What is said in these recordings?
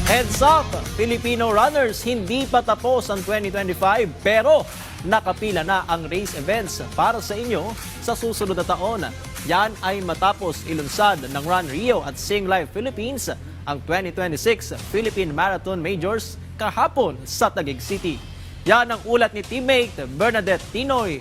Heads up, Filipino runners, hindi pa tapos ang 2025 pero nakapila na ang race events para sa inyo sa susunod na taon. Yan ay matapos ilunsad ng Run Rio at Sing Life Philippines ang 2026 Philippine Marathon Majors kahapon sa Taguig City. Yan ang ulat ni teammate Bernadette Tinoy.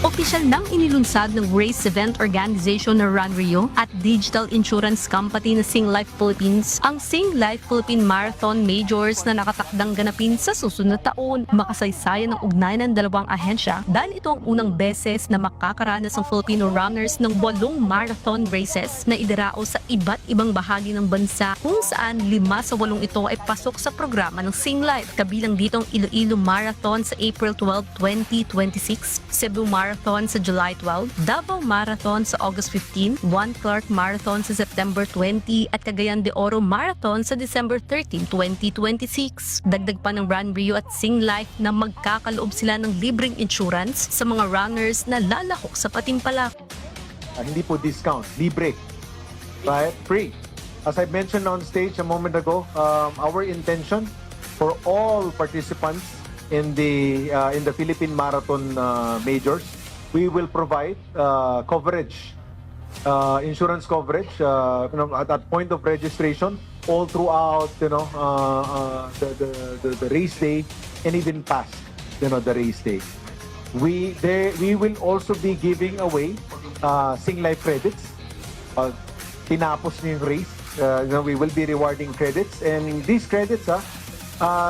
Opisyal nang inilunsad ng race event organization na Run Rio at digital insurance company na Sing Life Philippines ang Sing Life Philippine Marathon Majors na nakatakdang ganapin sa susunod na taon. Makasaysayan ng ugnayan ng dalawang ahensya dahil ito ang unang beses na makakaranas ng Filipino runners ng 8 marathon races na idirao sa iba't ibang bahagi ng bansa kung saan 5 sa 8 ito ay pasok sa programa ng Sing Life. Kabilang dito ang Iloilo Marathon sa April 12, 2026, Cebu Marathon sa July 12, Davao Marathon sa August 15, Juan Clark Marathon sa September 20 at Cagayan de Oro Marathon sa December 13, 2026. Dagdag pa ng Run Rio at Sing Life na magkakaloob sila ng libreng insurance sa mga runners na lalahok sa patimpalak. Hindi po discount, libre, right? Free. As I mentioned on stage a moment ago, our intention for all participants in the Philippine Marathon Majors, we will provide coverage, insurance coverage, at point of registration all throughout, the race day and even past, the race day. We will also be giving away Sing Life credits. Tinapos niyo yung race, we will be rewarding credits, and these credits,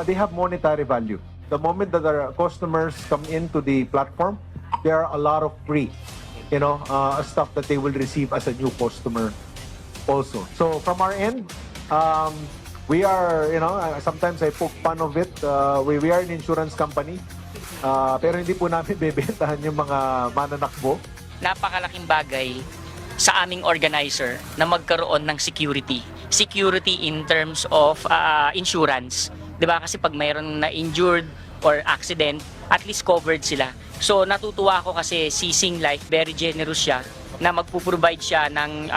they have monetary value. The moment that our customers come into the platform, there are a lot of free, stuff that they will receive as a new customer also. So from our end, we are, sometimes I poke fun of it. We are an insurance company, pero hindi po namin bebentahan yung mga mananakbo. Napakalaking bagay sa aming organizer na magkaroon ng security. Security in terms of insurance. 'Di ba? Kasi pag mayroon na injured or accident, at least covered sila. So natutuwa ako kasi si Sing Life, very generous siya na magpo-provide siya ng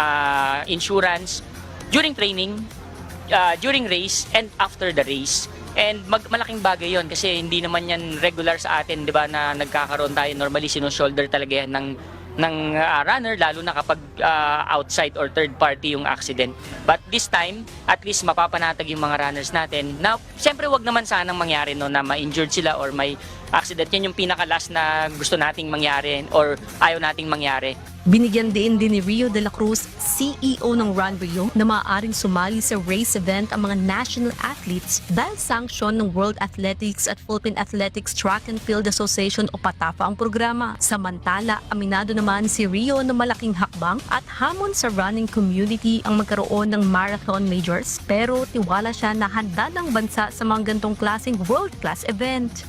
insurance during training, during race, and after the race. And malaking bagay yon kasi hindi naman yan regular sa atin, 'di ba, na nagkakaroon tayo. Normally sino-shoulder talaga yan ng runner, lalo na kapag outside or third party yung accident. But this time, at least mapapanatag yung mga runners natin. Na siyempre wag naman sanang mangyari na ma-injured sila or may accident. Yan yung pinaka-last na gusto nating mangyari or ayaw nating mangyari. Binigyan din ni Rio de la Cruz, CEO ng Run Rio, na maaaring sumali sa race event ang mga national athletes dahil sanction ng World Athletics at Philippine Athletics Track and Field Association o PATAFA ang programa. Samantala, aminado naman si Rio na malaking hakbang at hamon sa running community ang magkaroon ng marathon majors, pero tiwala siya na handa ng bansa sa mga gantong klaseng world-class event.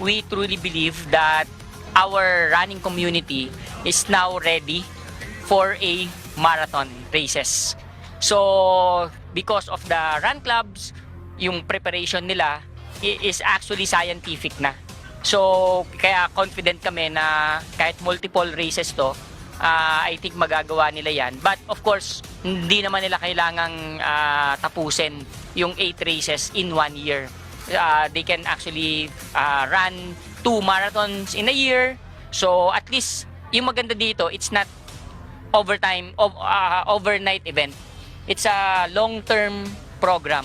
We truly believe that our running community is now ready for a marathon races. So, because of the run clubs, yung preparation nila is actually scientific na. So, kaya confident kami na kahit multiple races to, I think magagawa nila yan. But of course, hindi naman nila kailangang tapusin yung 8 races in 1 year. They can actually run 2 marathons in a year. So at least yung maganda dito, it's not overnight event. It's a long-term program,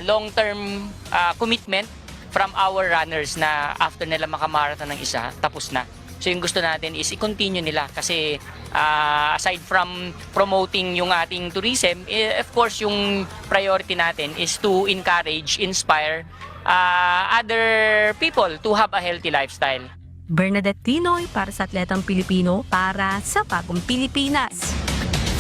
long-term commitment from our runners na after nila makamarathon ng isa, tapos na. So yung gusto natin is i-continue nila kasi aside from promoting yung ating tourism, of course yung priority natin is to encourage, inspire other people to have a healthy lifestyle. Bernadette Tinoy para sa Atletang Pilipino para sa Bagong Pilipinas.